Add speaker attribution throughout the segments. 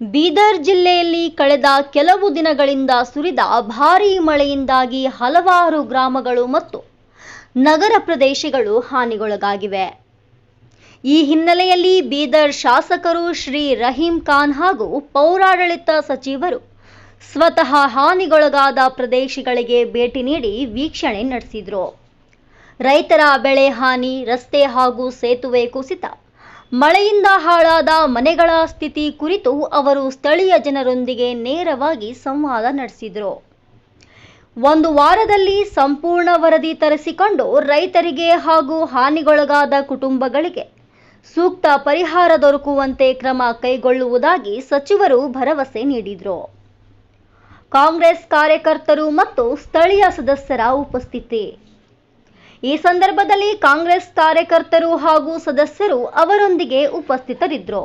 Speaker 1: ಬೀದರ್ ಜಿಲ್ಲೆಯಲ್ಲಿ ಕಳೆದ ಕೆಲವು ದಿನಗಳಿಂದ ಸುರಿದ ಭಾರೀ ಮಳೆಯಿಂದಾಗಿ ಹಲವಾರು ಗ್ರಾಮಗಳು ಮತ್ತು ನಗರ ಪ್ರದೇಶಗಳು ಹಾನಿಗೊಳಗಾಗಿವೆ. ಈ ಹಿನ್ನೆಲೆಯಲ್ಲಿ ಬೀದರ್ ಶಾಸಕರು ಶ್ರೀ ರಹೀಂ ಖಾನ್ ಹಾಗೂ ಪೌರಾಡಳಿತ ಸಚಿವರು ಸ್ವತಃ ಹಾನಿಗೊಳಗಾದ ಪ್ರದೇಶಗಳಿಗೆ ಭೇಟಿ ನೀಡಿ ವೀಕ್ಷಣೆ ನಡೆಸಿದರು. ರೈತರ ಬೆಳೆ ಹಾನಿ, ರಸ್ತೆ ಹಾಗೂ ಸೇತುವೆ ಕುಸಿತ, ಮಳೆಯಿಂದ ಹಾಳಾದ ಮನೆಗಳ ಸ್ಥಿತಿ ಕುರಿತು ಅವರು ಸ್ಥಳೀಯ ಜನರೊಂದಿಗೆ ನೇರವಾಗಿ ಸಂವಾದ ನಡೆಸಿದರು. ಒಂದು ವಾರದಲ್ಲಿ ಸಂಪೂರ್ಣ ವರದಿ ತರಿಸಿಕೊಂಡು ರೈತರಿಗೆ ಹಾಗೂ ಹಾನಿಗೊಳಗಾದ ಕುಟುಂಬಗಳಿಗೆ ಸೂಕ್ತ ಪರಿಹಾರ ದೊರಕುವಂತೆ ಕ್ರಮ ಕೈಗೊಳ್ಳುವುದಾಗಿ ಸಚಿವರು ಭರವಸೆ ನೀಡಿದರು. ಕಾಂಗ್ರೆಸ್ ಕಾರ್ಯಕರ್ತರು ಮತ್ತು ಸ್ಥಳೀಯ ಸದಸ್ಯರ ಉಪಸ್ಥಿತಿ. ಈ ಸಂದರ್ಭದಲ್ಲಿ ಕಾಂಗ್ರೆಸ್ ಕಾರ್ಯಕರ್ತರು ಹಾಗೂ ಸದಸ್ಯರು ಅವರೊಂದಿಗೆ ಉಪಸ್ಥಿತರಿದ್ದರು.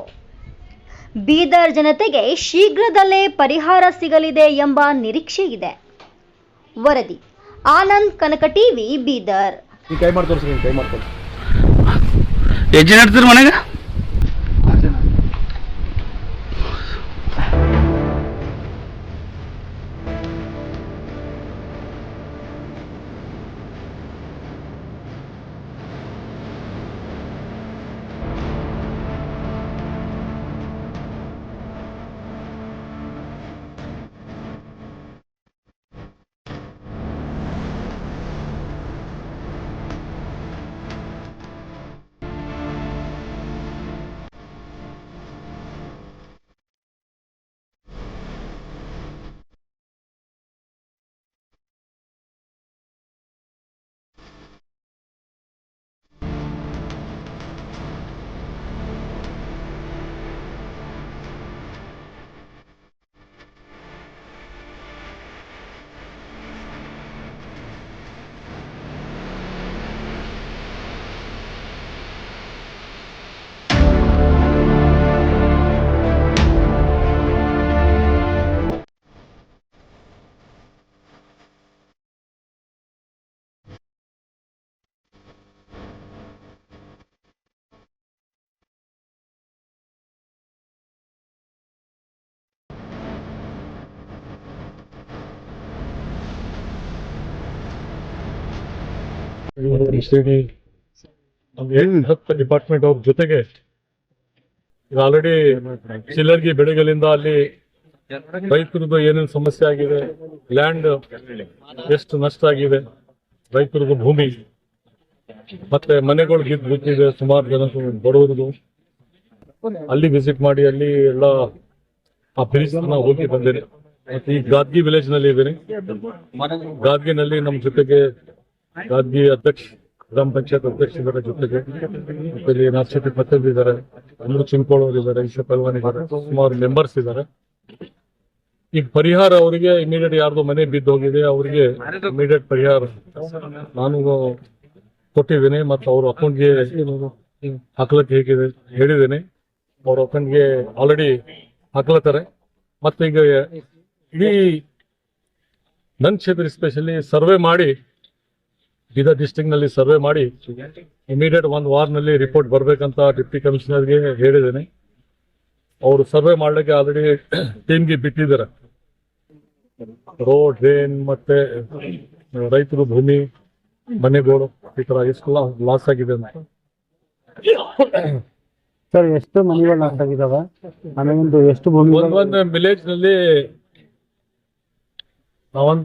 Speaker 1: ಬೀದರ್ ಜನತೆಗೆ ಶೀಘ್ರದಲ್ಲೇ ಪರಿಹಾರ ಸಿಗಲಿದೆ ಎಂಬ ನಿರೀಕ್ಷೆ ಇದೆ. ವರದಿ ಆನಂದ್, ಕನಕ ಟಿವಿ, ಬೀದರ್.
Speaker 2: ಡಿಪಾರ್ಟ್ಮೆಂಟ್ ಅವ್ರ ಜೊತೆಗೆ ಆಲ್ರೆಡಿ ಚಿಲ್ಲರ್ಗಿ ಬೆಳೆಗಳಿಂದ ಅಲ್ಲಿ ರೈತರದ್ದು ಏನೇನು ಸಮಸ್ಯೆ ಆಗಿದೆ, ಲ್ಯಾಂಡ್ ಎಷ್ಟು ನಷ್ಟ ಆಗಿದೆ, ರೈತರದ್ದು ಭೂಮಿ ಮತ್ತೆ ಮನೆಗಳು ಬಿದ್ದಿದೆ, ಸುಮಾರು ಜನ ಬಡವರದು ಅಲ್ಲಿ ವಿಸಿಟ್ ಮಾಡಿ ಅಲ್ಲಿ ಎಲ್ಲ ಆ ಪರಿಸ್ಥಿತಿನ ಹೋಗಿ ಬಂದೇನೆ. ಮತ್ತೆ ಈ ಗಾದ್ಗಿ ವಿಲೇಜ್ ನಲ್ಲಿ ಇದ್ದೇನೆ. ಗಾದ್ಗಿನಲ್ಲಿ ನಮ್ಮ ಜೊತೆಗೆ ಗಾದ್ಗಿ ಅಧ್ಯಕ್ಷ, ಗ್ರಾಮ ಪಂಚಾಯತ್ ಅಧ್ಯಕ್ಷರ ಜೊತೆಗೆ ಇಲ್ಲಿ ನಾಕ್ಷತಿ ಪತ್ತೇಲ್ ಇದ್ದಾರೆ, ಅಮೃತ್ ಚಿಂಕೋಳ್ ಇದ್ದಾರೆ, ಈಶಾ ಪಲ್ವಾನ್ ಇದ್ದಾರೆ, ಸುಮಾರು ಮೆಂಬರ್ಸ್ ಇದ್ದಾರೆ. ಈಗ ಪರಿಹಾರ ಅವರಿಗೆ ಇಮಿಡಿಯೇಟ್ ಯಾರ್ದು ಮನೆ ಬಿದ್ದು ಹೋಗಿದೆ ಅವರಿಗೆ ಇಮಿಡಿಯೇಟ್ ಪರಿಹಾರ ನಾನು ಕೊಟ್ಟಿದ್ದೇನೆ. ಮತ್ತು ಅವ್ರ ಅಕೌಂಟ್ಗೆ ಹಾಕ್ಲಕ್ಕೆ ಹೇಗಿದೆ ಹೇಳಿದ್ದೇನೆ. ಅವ್ರ ಅಕೌಂಟ್ಗೆ ಆಲ್ರೆಡಿ ಹಾಕ್ಲತ್ತಾರೆ. ಮತ್ತೆ ಈಗ ಇಡೀ ನನ್ನ ಕ್ಷೇತ್ರ ಸ್ಪೆಷಲಿ ಸರ್ವೆ ಮಾಡಿ, ಬೀದರ್ ಡಿಸ್ಟ್ರಿಕ್ಟ್ ನಲ್ಲಿ ಸರ್ವೆ ಮಾಡಿ ಇಮಿಡಿಯೇಟ್ 1 ವಾರನಲ್ಲಿ ರಿಪೋರ್ಟ್ ಬರ್ಬೇಕಂತ ಡಿಪ್ಟಿ ಕಮಿಷನರ್ಗೆ ಹೇಳಿದ್ದೇನೆ. ಅವರು ಸರ್ವೆ ಮಾಡ್ಲಿಕ್ಕೆ ಆಲ್ರೆಡಿ ಟೀಮ್ಗೆ ಬಿಟ್ಟಿದ್ದಾರೆ. ರೋಡ್, ಡ್ರೈನ್ ಮತ್ತೆ ರೈತರು ಭೂಮಿ, ಮನೆಗಳು ಈ ತರ ಎಷ್ಟು ಲಾಸ್ ಆಗಿದೆ ಅಂತ.
Speaker 3: ಸರ್, ಎಷ್ಟು ಮನೆಗಳು ಲಾಸ್ ಆಗಿದಾವೆ? ಆಮೇಲೆ ಎಷ್ಟು ಭೂಮಿ?
Speaker 2: ಒಂದೊಂದು ವಿಲೇಜ್ ನಲ್ಲಿ ನಾವೊಂದು